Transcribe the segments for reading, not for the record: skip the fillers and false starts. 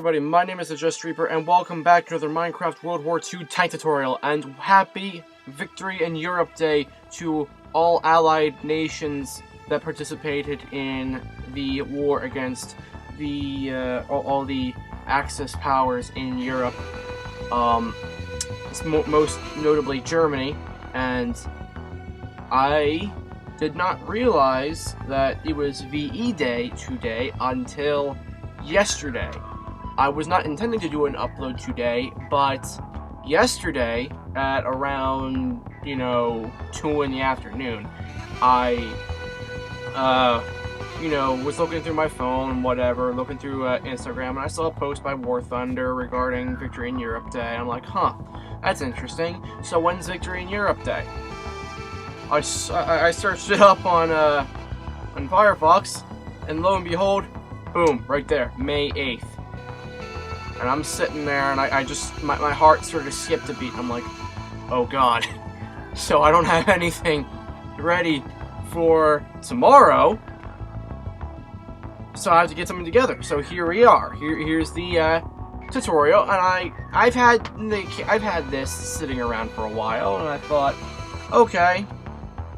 everybody, my name is TheJustReaper, and welcome back to another Minecraft World War II tank tutorial, and happy Victory in Europe Day to all allied nations that participated in the war against the, all the Axis powers in Europe, most notably Germany, and I did not realize that it was VE Day today until yesterday. I was not intending to do an upload today, but yesterday at around, 2 in the afternoon, I, was looking through my phone and whatever, looking through Instagram, and I saw a post by War Thunder regarding Victory in Europe Day. I'm like, huh, that's interesting. So when's Victory in Europe Day? I searched it up on Firefox, and lo and behold, boom, right there, May 8th. And I'm sitting there, and I just, my heart sort of skipped a beat. I'm like, oh god. So I don't have anything ready for tomorrow. So I have to get something together. So here we are. Here's the tutorial, and I've had this sitting around for a while, and I thought, okay,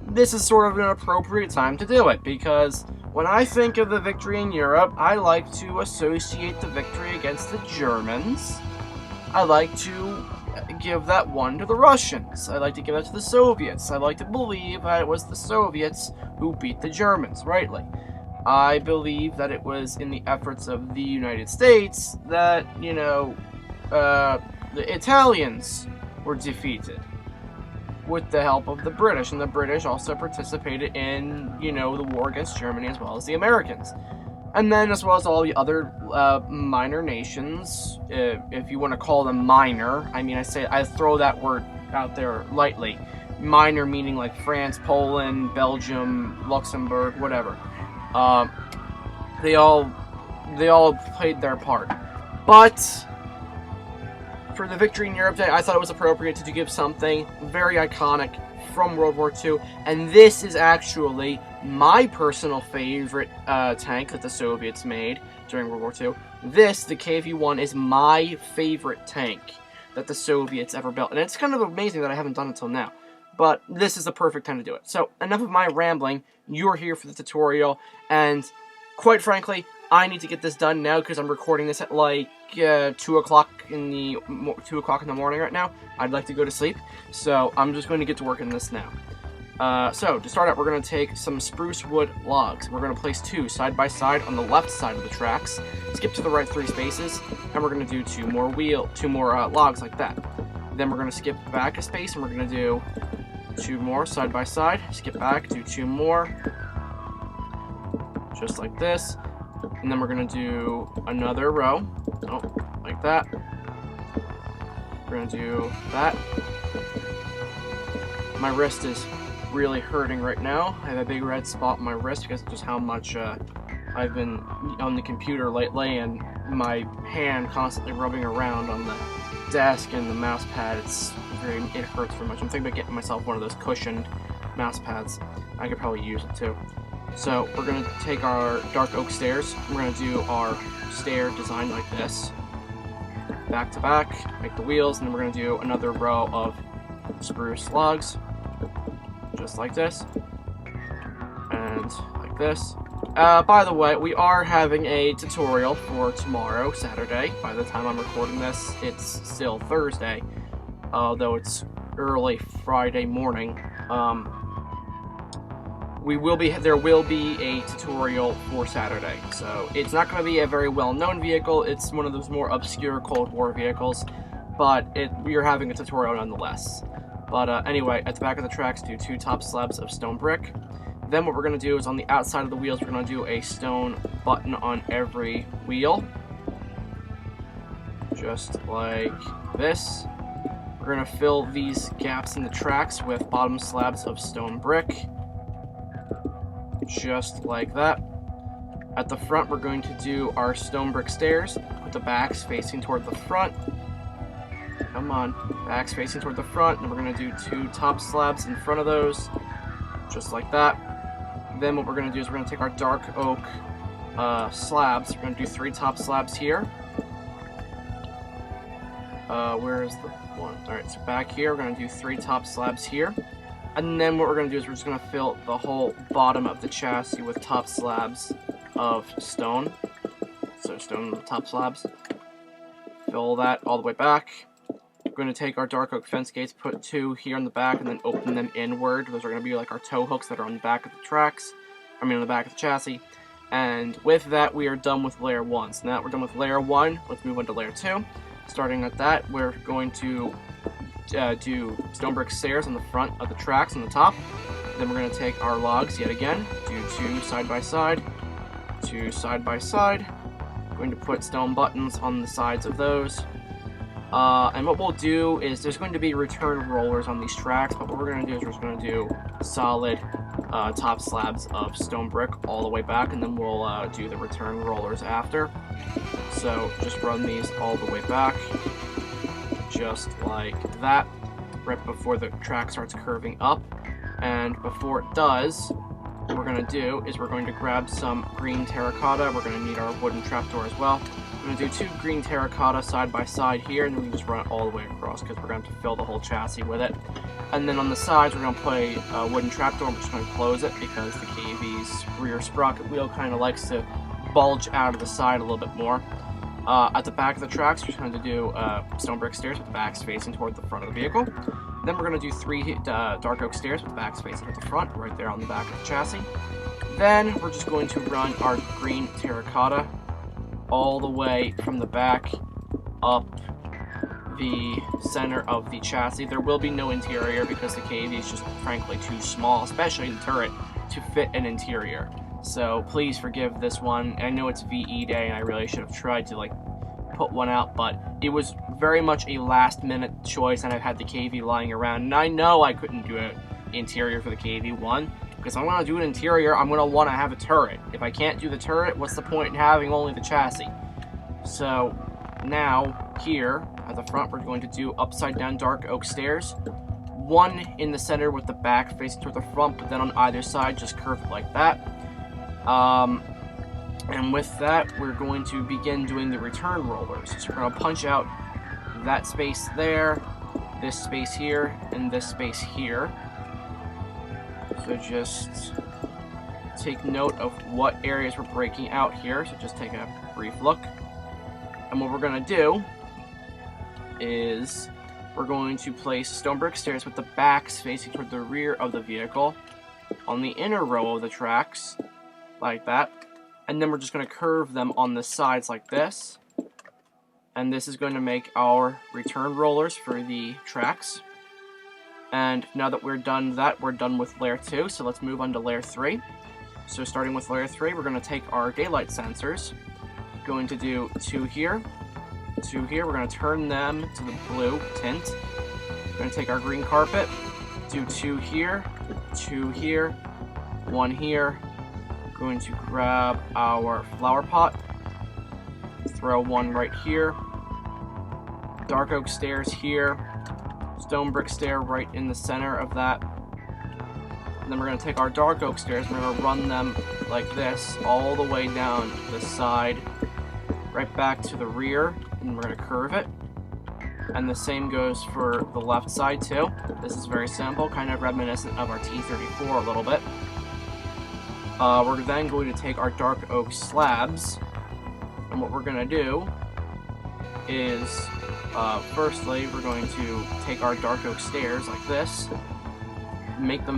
this is sort of an appropriate time to do it, because when I think of the victory in Europe, I like to associate the victory against the Germans. I like to give that one to the Russians. I like to give that to the Soviets. I like to believe that it was the Soviets who beat the Germans, rightly. I believe that it was in the efforts of the United States that, the Italians were defeated with the help of the British, and the British also participated in, the war against Germany as well as the Americans. And then as well as all the other minor nations, if you want to call them minor, I throw that word out there lightly. Minor meaning like France, Poland, Belgium, Luxembourg, whatever. They all played their part. But for the Victory in Europe Day, I thought it was appropriate to give something very iconic from World War II, and this is actually my personal favorite tank that the Soviets made during World War II. This, the KV-1, is my favorite tank that the Soviets ever built, and it's kind of amazing that I haven't done it till now, but this is the perfect time to do it. So, enough of my rambling. You're here for the tutorial, and quite frankly, I need to get this done now because I'm recording this at like 2 o'clock in the morning right now. I'd like to go to sleep, so I'm just going to get to work on this now. So to start out, we're going to take some spruce wood logs. We're going to place 2 side by side on the left side of the tracks. Skip to the right 3 spaces, and we're going to do 2 more logs like that. Then we're going to skip back a space, and we're going to do 2 more side by side. Skip back, do 2 more, just like this. And then we're going to do another row, like that. We're going to do that. My wrist is really hurting right now. I have a big red spot on my wrist because of just how much I've been on the computer lately, and my hand constantly rubbing around on the desk and the mouse pad. It hurts very much. I'm thinking about getting myself one of those cushioned mouse pads. I could probably use it too. So we're going to take our dark oak stairs. We're going to do our stair design like this, back to back, make the wheels, and then we're going to do another row of spruce logs, just like this, and like this. By the way, we are having a tutorial for tomorrow, Saturday. By the time I'm recording this, it's still Thursday, although it's early Friday morning. There will be a tutorial for Saturday, so it's not going to be a very well-known vehicle. It's one of those more obscure Cold War vehicles, but we are having a tutorial nonetheless. But anyway, at the back of the tracks, do 2 top slabs of stone brick. Then what we're going to do is on the outside of the wheels, we're going to do a stone button on every wheel, just like this. We're going to fill these gaps in the tracks with bottom slabs of stone brick, just like that. At the front, we're going to do our stone brick stairs with the backs facing toward the front. Come on, backs facing toward the front, and we're going to do 2 top slabs in front of those, just like that. Then what we're going to do is we're going to take our dark oak slabs. We're going to do 3 top slabs here, Where is the one? Alright, so back here, we're going to do 3 top slabs here. And then what we're going to do is we're just going to fill the whole bottom of the chassis with top slabs of stone. So stone top slabs. Fill that all the way back. We're going to take our dark oak fence gates, put 2 here in the back, and then open them inward. Those are going to be like our tow hooks that are on the back of the tracks. I mean on the back of the chassis. And with that, we are done with layer 1. So now that we're done with layer 1, let's move on to layer 2. Starting at that, we're going to do stone brick stairs on the front of the tracks on the top. Then we're going to take our logs yet again, do 2 side by side, 2 side by side. We're going to put stone buttons on the sides of those. And what we'll do is there's going to be return rollers on these tracks, but what we're going to do is we're just going to do solid top slabs of stone brick all the way back, and then we'll do the return rollers after. So just run these all the way back, just like that, right before the track starts curving up. And before it does, what we're going to do is we're going to grab some green terracotta. We're going to need our wooden trapdoor as well. We're going to do 2 green terracotta side by side here, and then we just run it all the way across because we're going to have to fill the whole chassis with it. And then on the sides, we're going to put a wooden trapdoor. We're just going to close it because the KV's rear sprocket wheel kind of likes to bulge out of the side a little bit more. At the back of the tracks, we're just going to do stone brick stairs with the backs facing toward the front of the vehicle. Then we're going to do 3 dark oak stairs with the backs facing toward the front, right there on the back of the chassis. Then we're just going to run our green terracotta all the way from the back up the center of the chassis. There will be no interior because the KV is just frankly too small, especially the turret, to fit an interior. So please forgive this one. I know it's VE day and I really should have tried to like put one out, but it was very much a last minute choice and I've had the KV lying around, and I know I couldn't do an interior for the KV-1 because if I'm going to do an interior, I'm going to want to have a turret. If I can't do the turret, what's the point in having only the chassis? So now here at the front, we're going to do upside down dark oak stairs. 1 in the center with the back facing toward the front, but then on either side just curve it like that. And with that, we're going to begin doing the return rollers. So we're going to punch out that space there, this space here, and this space here. So just take note of what areas we're breaking out here. So just take a brief look. And what we're going to do is we're going to place stone brick stairs with the backs facing toward the rear of the vehicle on the inner row of the tracks, like that. And then we're just going to curve them on the sides like this. And this is going to make our return rollers for the tracks. And now that we're done that, we're done with layer 2, so let's move on to layer 3. So starting with layer 3, we're going to take our daylight sensors, going to do 2 here, 2 here, we're going to turn them to the blue tint. We're going to take our green carpet, do 2 here, 2 here, 1 here. We're going to grab our flower pot, throw 1 right here, dark oak stairs here, stone brick stair right in the center of that. And then we're going to take our dark oak stairs and we're going to run them like this all the way down the side, right back to the rear, and we're going to curve it. And the same goes for the left side too. This is very simple, kind of reminiscent of our T-34 a little bit. We're then going to take our dark oak slabs, and what we're going to do is firstly, we're going to take our dark oak stairs like this, make the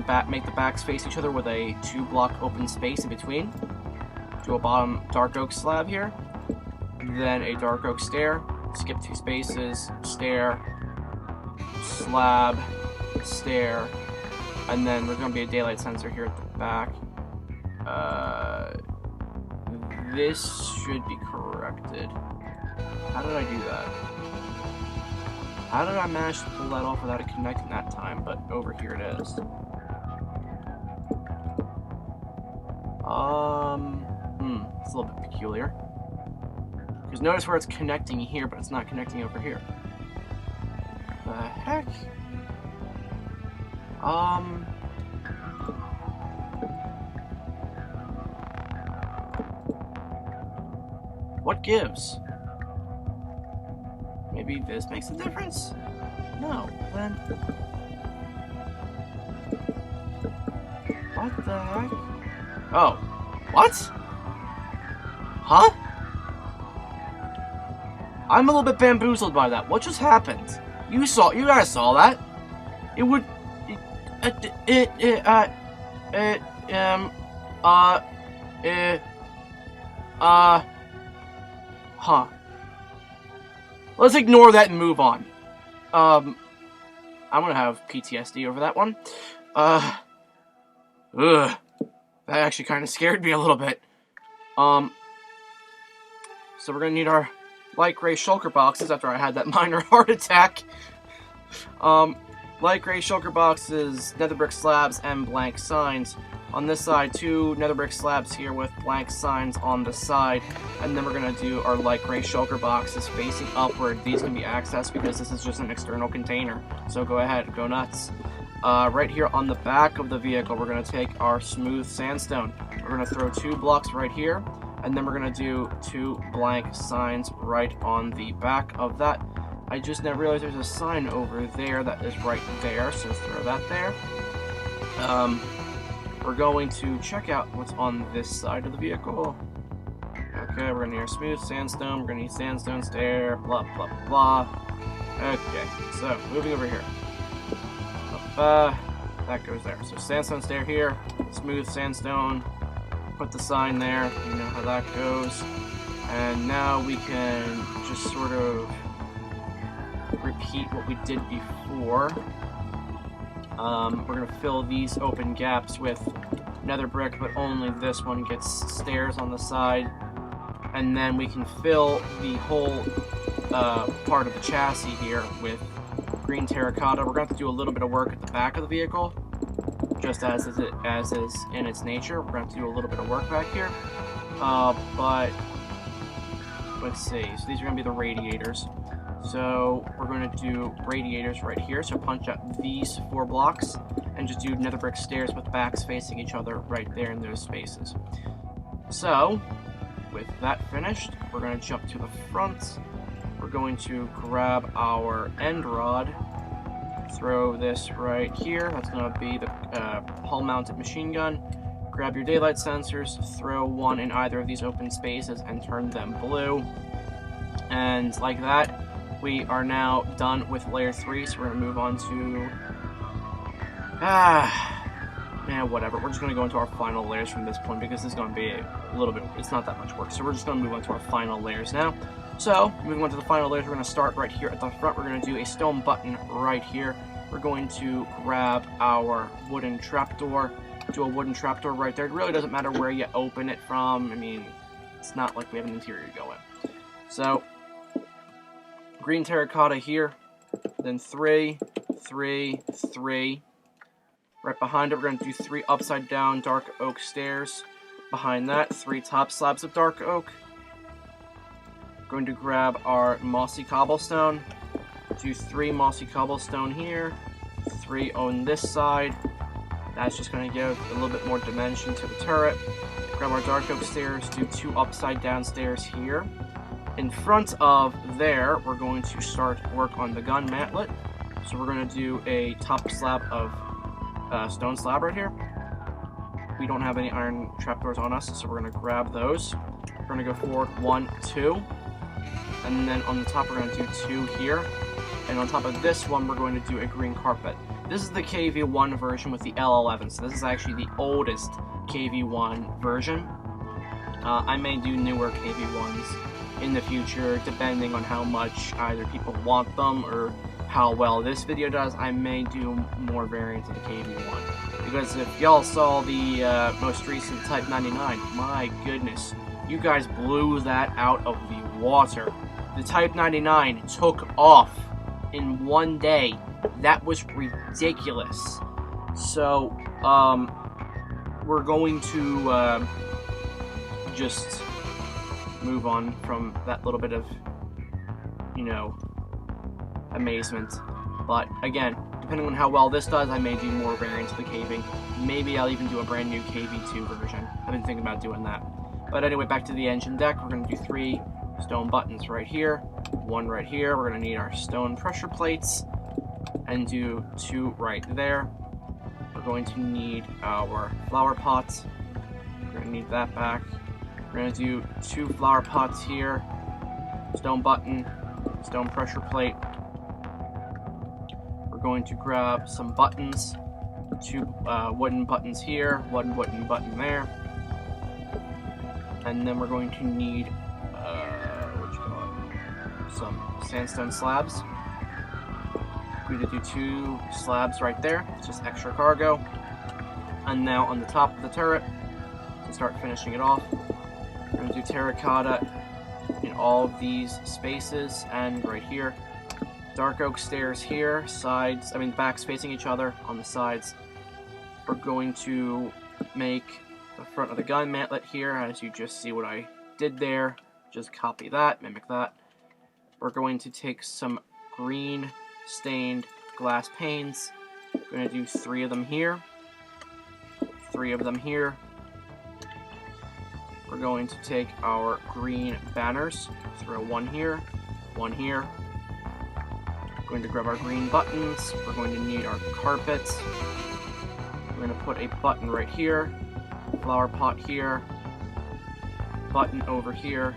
backs face each other with a 2-block open space in between. Do a bottom dark oak slab here, then a dark oak stair, skip 2 spaces, stair, slab, stair, and then there's going to be a daylight sensor here at the back. This should be corrected. How did I do that? How did I manage to pull that off without it connecting that time? But over here it is. It's a little bit peculiar. Because notice where it's connecting here, but it's not connecting over here. The heck? What gives? Maybe maybe this makes a difference? No, then... What the heck? Oh. What? Huh? I'm a little bit bamboozled by that. What just happened? You guys saw that? It would... Huh. Let's ignore that and move on. I'm gonna have PTSD over that one. Ugh. That actually kind of scared me a little bit. So we're gonna need our light gray shulker boxes after I had that minor heart attack. Light gray shulker boxes, nether brick slabs, and blank signs. On this side, 2 nether brick slabs here with blank signs on the side. And then we're going to do our light gray shulker boxes facing upward. These can be accessed because this is just an external container. So go ahead, go nuts. Right here on the back of the vehicle, we're going to take our smooth sandstone. We're going to throw 2 blocks right here. And then we're going to do 2 blank signs right on the back of that. I just now realized there's a sign over there that is right there, so throw that there. We're going to check out what's on this side of the vehicle. Okay, we're gonna need our smooth sandstone, we're gonna need sandstone stair, blah, blah, blah. Okay, so, moving over here. That goes there. So sandstone stair here, smooth sandstone, put the sign there, you know how that goes. And now we can just sort of repeat what we did before. We're going to fill these open gaps with nether brick, but only this one gets stairs on the side. And then we can fill the whole part of the chassis here with green terracotta. We're going to have to do a little bit of work at the back of the vehicle, just as is in its nature. We're going to have to do a little bit of work back here. But let's see. So these are going to be the radiators. So we're going to do radiators right here. So punch out these 4 blocks and just do nether brick stairs with backs facing each other right there in those spaces. So with that finished, we're going to jump to the front. We're going to grab our end rod, throw this right here. That's going to be the hull-mounted machine gun. Grab your daylight sensors, throw one in either of these open spaces and turn them blue. And like that, we are now done with layer 3, so we're going to move on to... whatever. We're just going to go into our final layers from this point, because this is going to be a little bit... It's not that much work, so we're just going to move on to our final layers now. So, moving on to the final layers, we're going to start right here at the front. We're going to do a stone button right here. We're going to grab our wooden trapdoor, do a wooden trapdoor right there. It really doesn't matter where you open it from. I mean, it's not like we have an interior to go in. So... green terracotta here, then 3, 3, 3. Right behind it, we're going to do 3 upside down dark oak stairs. Behind that, 3 top slabs of dark oak. Going to grab our mossy cobblestone. Do 3 mossy cobblestone here, 3 on this side. That's just going to give a little bit more dimension to the turret. Grab our dark oak stairs, do 2 upside down stairs here. In front of there, we're going to start work on the gun mantlet. So we're going to do a top slab of stone slab right here. We don't have any iron trapdoors on us, so we're going to grab those. We're going to go forward 1, 2. And then on the top, we're going to do 2 here. And on top of this one, we're going to do a green carpet. This is the KV-1 version with the L11, so this is actually the oldest KV-1 version. I may do newer KV-1s in the future, depending on how much either people want them or how well this video does. I may do more variants of the KV-1. Because if y'all saw the most recent Type 99, my goodness, you guys blew that out of the water. The Type 99 took off in one day. That was ridiculous. So, we're going to just move on from that little bit of, you know, amazement. But again, depending on how well this does, I may do more variants of the KV. Maybe I'll even do a brand new KV-2 version. I've been thinking about doing that. But anyway, back to the engine deck. We're going to do 3 stone buttons right here, one right here. We're going to need our stone pressure plates, and do 2 right there. We're going to need our flower pots. We're going to need that back. We're going to do 2 flower pots here, stone button, stone pressure plate. We're going to grab some buttons, 2 wooden buttons here, 1 wooden button there. And then we're going to need some sandstone slabs. We're going to do 2 slabs right there. It's just extra cargo. And now on the top of the turret, to start finishing it off, we're going to do terracotta in all of these spaces and right here. Dark oak stairs here, backs facing each other on the sides. We're going to make the front of the gun mantlet here, as you just see what I did there. Just copy that, mimic that. We're going to take some green stained glass panes. We're going to do 3 of them here, 3 of them here. We're going to take our green banners, throw 1 here, 1 here. We're going to grab our green buttons. We're going to need our carpets. We're going to put a button right here, flower pot here, button over here.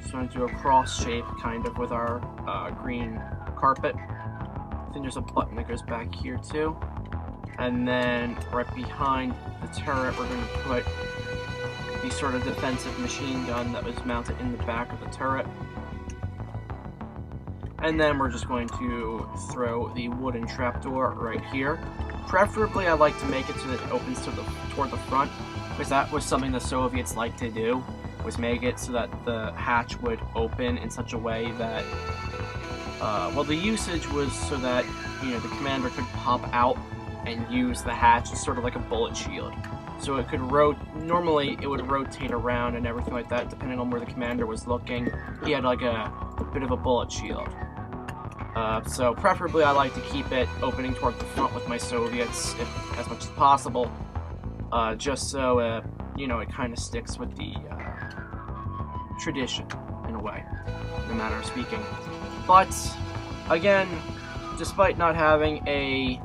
Just want to do a cross shape kind of with our green carpet. I think there's a button that goes back here too. And then right behind the turret, we're going to put the sort of defensive machine gun that was mounted in the back of the turret. And then we're just going to throw the wooden trapdoor right here. Preferably, I like to make it so that it opens toward the front, because that was something the Soviets liked to do, was make it so that the hatch would open in such a way that, well, the usage was so that, the commander could pop out and use the hatch as sort of like a bullet shield. So it could normally it would rotate around and everything like that, depending on where the commander was looking. He had like a bit of a bullet shield. So preferably I like to keep it opening toward the front with my Soviets as much as possible, just so, it kind of sticks with the tradition, in a way, in a manner of speaking. But, again, despite not having a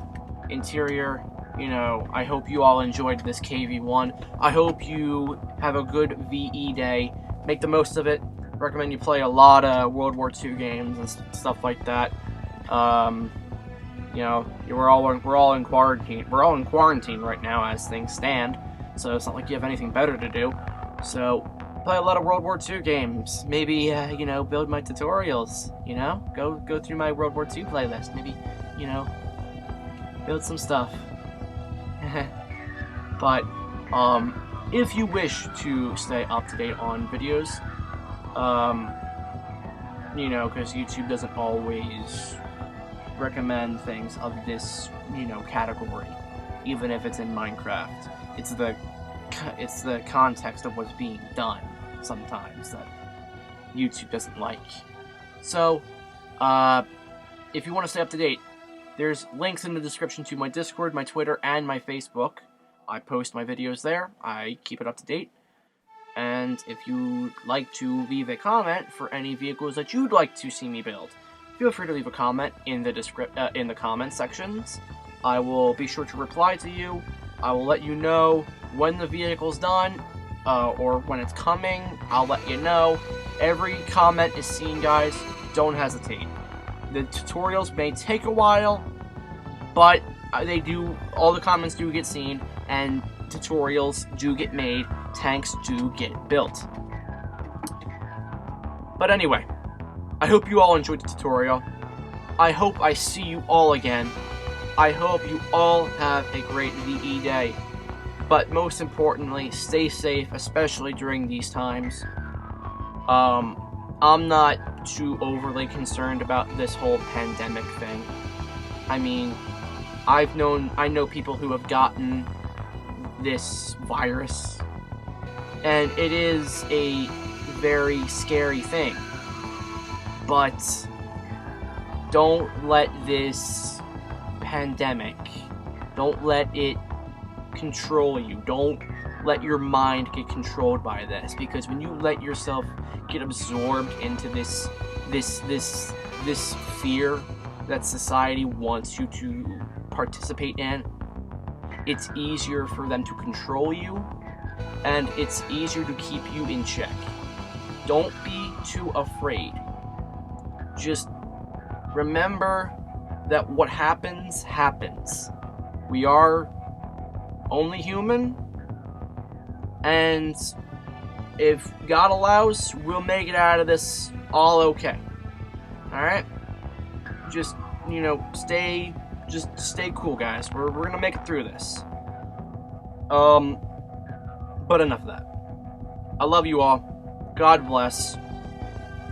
interior, I hope you all enjoyed this KV-1. I hope you have a good VE day. Make the most of it. Recommend you play a lot of World War II games and stuff like that. We're all in quarantine. We're all in quarantine right now as things stand. So it's not like you have anything better to do. So play a lot of World War II games. Maybe build my tutorials. Go through my World War II playlist. Maybe build some stuff. But if you wish to stay up to date on videos, because YouTube doesn't always recommend things of this, category, even if it's in Minecraft. It's the context of what's being done sometimes that YouTube doesn't like. So, if you want to stay up to date, there's links in the description to my Discord, my Twitter, and my Facebook. I post my videos there. I keep it up to date. And if you'd like to leave a comment for any vehicles that you'd like to see me build, feel free to leave a comment in the comment sections. I will be sure to reply to you. I will let you know when the vehicle's done, or when it's coming. I'll let you know. Every comment is seen, guys. Don't hesitate. The tutorials may take a while, but all the comments do get seen, and tutorials do get made, tanks do get built. But anyway, I hope you all enjoyed the tutorial. I hope I see you all again. I hope you all have a great VE day. But most importantly, stay safe, especially during these times. I'm not too overly concerned about this whole pandemic thing. I mean, I know people who have gotten this virus, and it is a very scary thing. But don't let this pandemic, don't let it control you. Don't let your mind get controlled by this, because when you let yourself get absorbed into this fear that society wants you to participate in, it's easier for them to control you, and it's easier to keep you in check. Don't be too afraid. Just remember that what happens, happens. We are only human, and if God allows, we'll make it out of this all okay. Alright? Just, stay cool, guys. We're gonna make it through this. But enough of that. I love you all. God bless,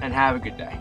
and have a good day.